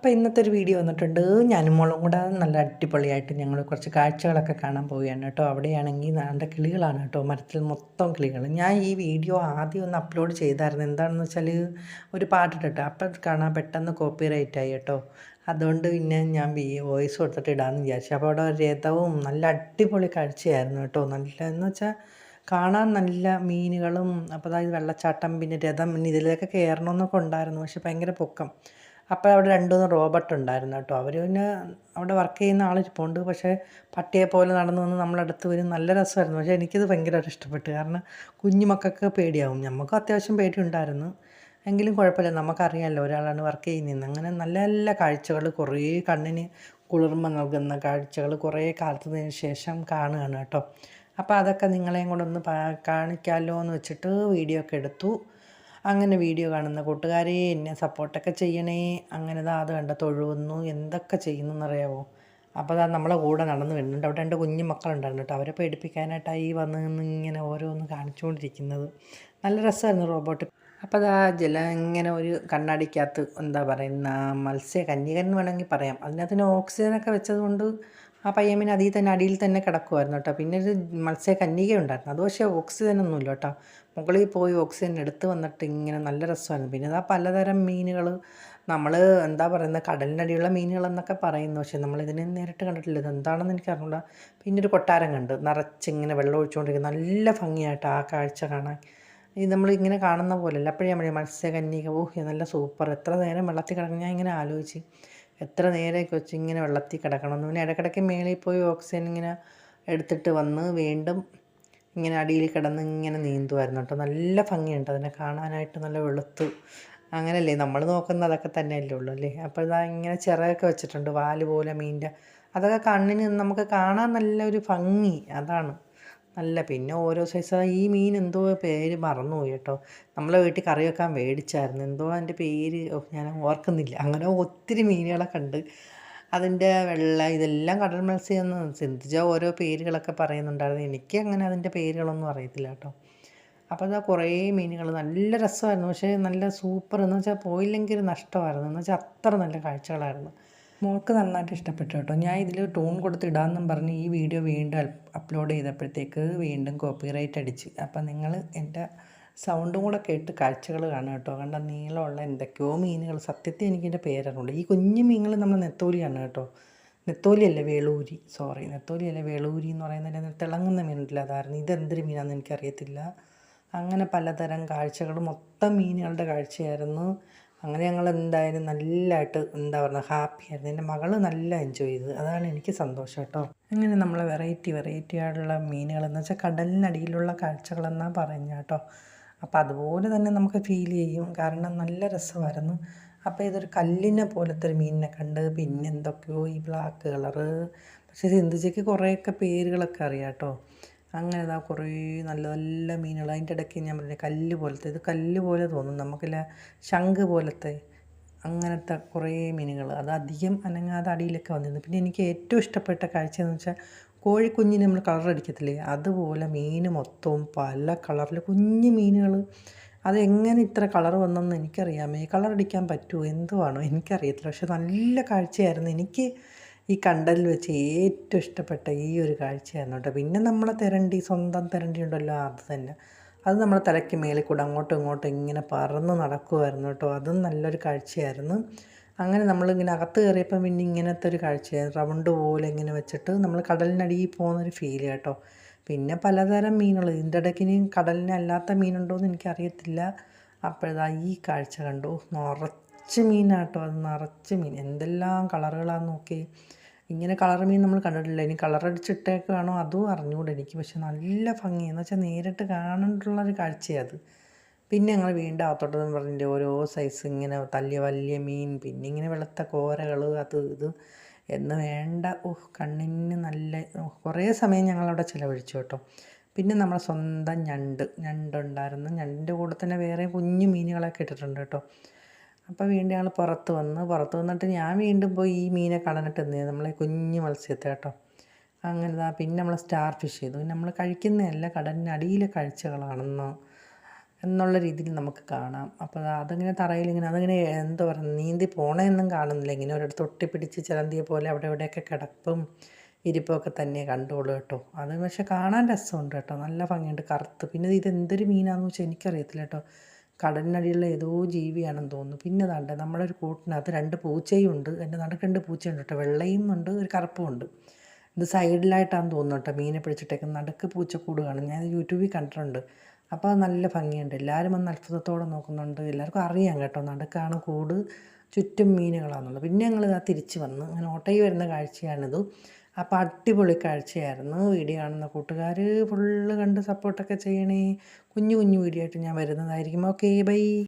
അപ്പോൾ ഇന്നത്തെ ഒരു വീഡിയോ വന്നിട്ടുണ്ട്. ഞാനും മോളും കൂടെ നല്ല അടിപൊളിയായിട്ട് ഞങ്ങൾ കുറച്ച് കാഴ്ചകളൊക്കെ കാണാൻ പോവുകയാണ് കേട്ടോ. അവിടെയാണെങ്കിൽ നാണ്ട കിളികളാണ് കേട്ടോ, മരത്തിൽ മൊത്തം കിളികൾ. ഞാൻ ഈ വീഡിയോ ആദ്യം ഒന്ന് അപ്ലോഡ് ചെയ്തായിരുന്നു. എന്താണെന്ന് വെച്ചാൽ ഒരു പാട്ടിട്ടിട്ട് അപ്പം കാണാൻ പെട്ടെന്ന് കോപ്പിറൈറ്റ് ആയി കേട്ടോ. അതുകൊണ്ട് പിന്നെ ഞാൻ വോയിസ് കൊടുത്തിട്ട് ഇടാമെന്ന് വിചാരിച്ചു. അപ്പോൾ അവിടെ രഥവും നല്ല അടിപൊളി കാഴ്ചയായിരുന്നു കേട്ടോ. നല്ല എന്ന് വെച്ചാൽ കാണാൻ നല്ല മീനുകളും, അപ്പോൾ അതായത് വെള്ളച്ചാട്ടം, പിന്നെ രഥം, പിന്നെ ഇതിലൊക്കെ കയറണമെന്നൊക്കെ ഉണ്ടായിരുന്നു. പക്ഷെ ഭയങ്കര പൊക്കം. അപ്പോൾ അവിടെ 2, 3 റോബോട്ട് ഉണ്ടായിരുന്നു കേട്ടോ. അവർ പിന്നെ അവിടെ വർക്ക് ചെയ്യുന്ന ആളിരിപ്പുണ്ട്. പക്ഷേ പട്ടിയെ പോലെ നടന്നു വന്ന് നമ്മളടുത്ത് വരും. നല്ല രസമായിരുന്നു. പക്ഷേ എനിക്കിത് ഭയങ്കരമായിട്ട് ഇഷ്ടപ്പെട്ടു. കാരണം കുഞ്ഞു മക്കൾക്ക് പേടിയാവും. നമുക്കും അത്യാവശ്യം പേടിയുണ്ടായിരുന്നു. എങ്കിലും കുഴപ്പമില്ല, നമുക്കറിയാമല്ലോ ഒരാളാണ് വർക്ക് ചെയ്യുന്നതെന്ന്. അങ്ങനെ നല്ല നല്ല കാഴ്ചകൾ, കുറേ കണ്ണിന് കുളിർമ നൽകുന്ന കാഴ്ചകൾ കുറേ കാലത്തിന് ശേഷം കാണുകയാണ് കേട്ടോ. അപ്പോൾ അതൊക്കെ നിങ്ങളെയും കൂടെ ഒന്ന് കാണിക്കാമല്ലോ എന്ന് വെച്ചിട്ട് വീഡിയോ ഒക്കെ എടുത്തു. അങ്ങനെ വീഡിയോ കാണുന്ന കൂട്ടുകാരെ എന്നെ സപ്പോർട്ടൊക്കെ ചെയ്യണേ. അങ്ങനെ അത് കണ്ട തൊഴുവുന്നു, എന്തൊക്കെ ചെയ്യുന്നു എന്നറിയാമോ. അപ്പോൾ നമ്മളെ കൂടെ നടന്ന് വരുന്നുണ്ട്. അവിടെ 2 കുഞ്ഞു മക്കളുണ്ടായിരുന്നു കേട്ടോ. അവരെ പേടിപ്പിക്കാനായിട്ടായി വന്ന് നിന്ന് ഇങ്ങനെ ഓരോന്ന് കാണിച്ചുകൊണ്ടിരിക്കുന്നത്. നല്ല രസമായിരുന്നു റോബോട്ട്. അപ്പോൾ ഇങ്ങനെ ഒരു കണ്ണാടിക്കകത്ത് എന്താ പറയുന്ന മത്സ്യകന്യകൻ എന്ന് വേണമെങ്കിൽ പറയാം. അതിനകത്തിന് ഓക്സിജനൊക്കെ വെച്ചതുകൊണ്ട് ആ പയ്യൻ പിന്നെ അതിൽ തന്നെ അടിയിൽ തന്നെ കിടക്കുമായിരുന്നു കേട്ടോ. പിന്നെ ഒരു മത്സ്യകന്യക ഉണ്ടായിരുന്നു. അത് പക്ഷേ ഓക്സിജനൊന്നുമില്ല കേട്ടോ. മുകളിൽ പോയി ഓക്സിജൻ എടുത്ത് വന്നിട്ട് ഇങ്ങനെ നല്ല രസമായിരുന്നു. പിന്നെ പലതരം മീനുകൾ, നമ്മൾ എന്താ പറയുന്നത് കടലിനടിയുള്ള മീനുകളെന്നൊക്കെ പറയുന്നു. പക്ഷേ നമ്മളിതിനെ നേരിട്ട് കണ്ടിട്ടില്ല. ഇതെന്താണെന്ന് എനിക്ക് അറിഞ്ഞൂടാ. പിന്നെ ഒരു കൊട്ടാരം കണ്ട് നിറച്ചിങ്ങനെ വെള്ളം ഒഴിച്ചുകൊണ്ടിരിക്കുന്നത്. നല്ല ഭംഗിയായിട്ട് ആ കാഴ്ച കാണാൻ. ഇത് നമ്മളിങ്ങനെ കാണുന്ന പോലെയല്ല. അപ്പോഴേ നമ്മൾ മത്സ്യകന്യക, നല്ല സൂപ്പർ. എത്ര നേരം വെള്ളത്തിൽ കിടക്കണം. ഞാൻ ഇങ്ങനെ ആലോചിച്ച് എത്ര നേരമൊക്കെ വെച്ച് ഇങ്ങനെ വെള്ളത്തിൽ കിടക്കണമെന്ന്. പിന്നെ ഇടയ്ക്കിടയ്ക്ക് മേളിൽ പോയി ഓക്സിജൻ ഇങ്ങനെ എടുത്തിട്ട് വന്ന് വീണ്ടും ഇങ്ങനെ അടിയിൽ കിടന്ന് ഇങ്ങനെ നീന്തുമായിരുന്നു കേട്ടോ. നല്ല ഭംഗിയുണ്ട് അതിനെ കാണാനായിട്ട്. നല്ല വെളുത്ത് അങ്ങനെയല്ലേ നമ്മൾ നോക്കുന്നത്, അതൊക്കെ തന്നെയല്ലേ ഉള്ളൂ അല്ലേ. അപ്പോൾ ഇങ്ങനെ ചിറകൊക്കെ വെച്ചിട്ടുണ്ട്, വാല് പോലെ മീനിൻ്റെ. അതൊക്കെ കണ്ണിന് നമുക്ക് കാണാൻ നല്ലൊരു ഭംഗി, അതാണ് നല്ല. പിന്നെ ഓരോ സൈസ് ഈ മീൻ എന്തോ പേര് മറന്നുപോയി കേട്ടോ. നമ്മളെ വീട്ടിൽ കറി വെക്കാൻ മേടിച്ചായിരുന്നു. എന്തോ അതിൻ്റെ പേര് ഞാൻ ഓർക്കുന്നില്ല. അങ്ങനെ ഒത്തിരി മീനുകളെ കണ്ട്. അതിൻ്റെ വെള്ള ഇതെല്ലാം കടൽ മത്സ്യമെന്ന് ചിന്തിച്ച ഓരോ പേരുകളൊക്കെ പറയുന്നുണ്ടായിരുന്നു. എനിക്ക് അങ്ങനെ അതിൻ്റെ പേരുകളൊന്നും അറിയത്തില്ല കേട്ടോ. അപ്പോൾ കുറേ മീനുകൾ നല്ല രസമായിരുന്നു. പക്ഷേ നല്ല സൂപ്പർ എന്ന് വെച്ചാൽ പോയില്ലെങ്കിൽ ഒരു നഷ്ടമായിരുന്നു. എന്ന് വെച്ചാൽ അത്ര നല്ല കാഴ്ചകളായിരുന്നു. മോൾക്ക് നന്നായിട്ട് ഇഷ്ടപ്പെട്ടു കേട്ടോ. ഞാൻ ഇതിൽ ടൂൺ കൊടുത്തിടാമെന്നും പറഞ്ഞ് ഈ വീഡിയോ വീണ്ടും അപ്ലോഡ് ചെയ്തപ്പോഴത്തേക്ക് വീണ്ടും കോപ്പിറൈറ്റ് അടിച്ച്. അപ്പം നിങ്ങൾ എൻ്റെ സൗണ്ടും കൂടെ കേട്ട് കാഴ്ചകൾ കാണുക കേട്ടോ. കണ്ട നീളമുള്ള എന്തൊക്കെയോ മീനുകൾ. സത്യത്തിൽ എനിക്കിൻ്റെ പേരറിഞ്ഞുള്ളൂ. ഈ കുഞ്ഞു മീനുകൾ നമ്മൾ നെത്തോലിയാണ് കേട്ടോ. നെത്തോലിയല്ല, വേളൂരി. സോറി, നെത്തോലിയല്ല, വേളൂരി എന്ന് പറയുന്നതിൻ്റെ തിളങ്ങുന്ന മീനുണ്ടല്ലോ, അതായിരുന്നു. ഇതെന്തൊരു മീനാണെന്ന് എനിക്കറിയത്തില്ല. അങ്ങനെ പലതരം കാഴ്ചകൾ, മൊത്തം മീനുകളുടെ കാഴ്ചയായിരുന്നു. അങ്ങനെ ഞങ്ങൾ എന്തായാലും നല്ലതായിട്ട് എന്താ പറയുക ഹാപ്പിയായിരുന്നു. എൻ്റെ മകൾ നല്ല എൻജോയ് ചെയ്തു. അതാണ് എനിക്ക് സന്തോഷം കേട്ടോ. അങ്ങനെ നമ്മൾ വെറൈറ്റി ആയിട്ടുള്ള മീനുകൾ എന്ന് വെച്ചാൽ കടലിനടിയിലുള്ള കാഴ്ചകളെന്നാണ് പറയുന്നത് കേട്ടോ. അപ്പോൾ അതുപോലെ തന്നെ നമുക്ക് ഫീൽ ചെയ്യും. കാരണം നല്ല രസമായിരുന്നു. അപ്പോൾ ഇതൊരു കല്ലിനെ പോലത്തെ ഒരു മീനിനെ കണ്ട്. പിന്നെ എന്തൊക്കെയോ ഈ ബ്ലാക്ക് കളറ്. പക്ഷേ സിന്ധുജയ്ക്ക് കുറേയൊക്കെ പേരുകളൊക്കെ അറിയാം കേട്ടോ. അങ്ങനെ കുറേ നല്ല നല്ല മീനുകൾ. അതിൻ്റെ ഇടയ്ക്ക് ഞാൻ പറഞ്ഞ കല്ല് പോലത്തെ, ഇത് കല്ല് പോലെ തോന്നും നമുക്കില്ല, ശംഖ് പോലത്തെ അങ്ങനത്തെ കുറേ മീനുകൾ. അത് അധികം അനങ്ങാതെ അടിയിലൊക്കെ വന്നിരുന്നു. പിന്നെ എനിക്ക് ഏറ്റവും ഇഷ്ടപ്പെട്ട കാഴ്ച എന്ന് വെച്ചാൽ കോഴിക്കുഞ്ഞിന് നമ്മൾ കളർ അടിക്കത്തില്ലേ, അതുപോലെ മീൻ മൊത്തവും പല കളറിൽ കുഞ്ഞു മീനുകൾ. അതെങ്ങനെ ഇത്ര കളർ വന്നെന്ന് എനിക്കറിയാമേ. കളർ അടിക്കാൻ പറ്റുമോ എന്തുവാണോ എനിക്കറിയത്തില്ല. പക്ഷെ നല്ല കാഴ്ചയായിരുന്നു. എനിക്ക് ഈ കണ്ടലിൽ വെച്ച് ഏറ്റവും ഇഷ്ടപ്പെട്ട ഈ ഒരു കാഴ്ചയായിരുന്നു കേട്ടോ. പിന്നെ നമ്മളെ തെരണ്ടി, സ്വന്തം തെരണ്ടി ഉണ്ടല്ലോ, അത് തന്നെ. അത് നമ്മളെ തലയ്ക്ക് മേളിൽ കൂടെ അങ്ങോട്ടും ഇങ്ങോട്ടും ഇങ്ങനെ പറന്ന് നടക്കുമായിരുന്നു കേട്ടോ. അതും നല്ലൊരു കാഴ്ചയായിരുന്നു. അങ്ങനെ നമ്മളിങ്ങനെ അകത്ത് കയറിയപ്പോൾ പിന്നെ ഇങ്ങനത്തെ ഒരു കാഴ്ചയായിരുന്നു. റൗണ്ട് പോലെ ഇങ്ങനെ വെച്ചിട്ട് നമ്മൾ കടലിനടിയിൽ പോകുന്നൊരു ഫീൽ കേട്ടോ. പിന്നെ പലതരം മീനുകൾ. ഇതിൻ്റെ ഇടയ്ക്ക് ഇനി കടലിനല്ലാത്ത മീനുണ്ടോ എന്ന് എനിക്കറിയത്തില്ല. അപ്പോഴതാ ഈ കാഴ്ച കണ്ടു. നിറച്ച് മീനാട്ടോ, അത് നിറച്ച് മീൻ. എന്തെല്ലാം കളറുകളാണെന്ന് നോക്കി. ഇങ്ങനെ കളർ മീൻ നമ്മൾ കണ്ടിട്ടില്ല. ഇനി കളറടിച്ചിട്ടേക്കാണോ അതും അറിഞ്ഞുകൂടെ എനിക്ക്. പക്ഷെ നല്ല ഭംഗിയെന്ന് വെച്ചാൽ നേരിട്ട് കാണാനുള്ളൊരു കാഴ്ചയാണ് അത്. പിന്നെ ഞങ്ങൾ വീണ്ടും അകത്തോട്ടെന്ന് പറഞ്ഞിട്ട് ഓരോ സൈസ് ഇങ്ങനെ വലിയ മീൻ, പിന്നെ ഇങ്ങനെ വെളുത്ത കോരകൾ, അത് ഇത് എന്ന് വേണ്ട. കണ്ണിന് നല്ല കുറേ സമയം ഞങ്ങളവിടെ ചിലവഴിച്ചു കേട്ടോ. പിന്നെ നമ്മളെ സ്വന്തം ഞണ്ടുണ്ടായിരുന്നു. ഞണ്ടിൻ്റെ കൂടെ തന്നെ വേറെ കുഞ്ഞു മീനുകളൊക്കെ ഇട്ടിട്ടുണ്ട് കേട്ടോ. അപ്പോൾ വീണ്ടും ഞങ്ങൾ പുറത്ത് വന്നിട്ട് ഞാൻ വീണ്ടും പോയി ഈ മീനെ കാണാനായിട്ട് എന്ത് നമ്മളെ കുഞ്ഞു മത്സ്യത്തെ കേട്ടോ. അങ്ങനെ പിന്നെ നമ്മൾ സ്റ്റാർ ഫിഷ് ചെയ്തു. നമ്മൾ കഴിക്കുന്നതല്ല, കടലിനടിയിലെ കാഴ്ചകളാണെന്ന്. എന്നുള്ള രീതിയിൽ നമുക്ക് കാണാം. അപ്പോൾ അതങ്ങനെ തറയിലിങ്ങനെ അതങ്ങനെ എന്താ പറയുക നീന്തി പോണതൊന്നും കാണുന്നില്ല. ഇങ്ങനെ ഒരിടത്ത് ഒട്ടിപ്പിടിച്ച് ചിലന്തിയെ പോലെ അവിടെ ഇവിടെയൊക്കെ കിടപ്പും ഇരിപ്പൊക്കെ തന്നെ കണ്ടോളൂ കേട്ടോ. അത് പക്ഷെ കാണാൻ രസമുണ്ട് കേട്ടോ. നല്ല ഭംഗിയുണ്ട് കറുത്ത്. പിന്നെ ഇതെന്തൊരു മീനാണെന്ന് വെച്ചാൽ എനിക്കറിയത്തില്ല കേട്ടോ. കടലിനടിയിലുള്ള ഏതോ ജീവിയാണെന്ന് തോന്നുന്നു. പിന്നെ ദാണ്ടെ നമ്മളൊരു കൂട്ടിനകത്ത് 2 പൂച്ചയും ഉണ്ട്. എൻ്റെ നടുക്ക് 2 പൂച്ചയുണ്ട് കേട്ടോ. വെള്ളയും ഉണ്ട് ഒരു കറുപ്പും ഉണ്ട്. ഇത് സൈഡിലായിട്ടാണെന്ന് തോന്നുന്നു കേട്ടോ മീനെ പിടിച്ചിട്ടേക്കുന്നത്. നടുക്ക് പൂച്ചക്കൂട് കാണും. ഞാൻ യൂട്യൂബിൽ കണ്ടിട്ടുണ്ട്. അപ്പോൾ അത് നല്ല ഭംഗിയുണ്ട്. എല്ലാവരും വന്ന് അത്ഭുതത്തോടെ നോക്കുന്നുണ്ട്. എല്ലാവർക്കും അറിയാം കേട്ടോ നടുക്കാണ് കൂട്, ചുറ്റും മീനുകളാണെന്നുള്ളത്. പിന്നെ ഞങ്ങളിതാ തിരിച്ച് വന്ന് അങ്ങനെ ഓട്ടയിൽ വരുന്ന കാഴ്ചയാണിത്. അപ്പോൾ അടിപൊളി കാഴ്ചയായിരുന്നു. വീഡിയോ കാണുന്ന കൂട്ടുകാർ ഫുള്ള് കണ്ട് സപ്പോർട്ടൊക്കെ ചെയ്യണേ. കുഞ്ഞു കുഞ്ഞു വീഡിയോ ആയിട്ട് ഞാൻ വരുന്നതായിരിക്കും. Okay bye.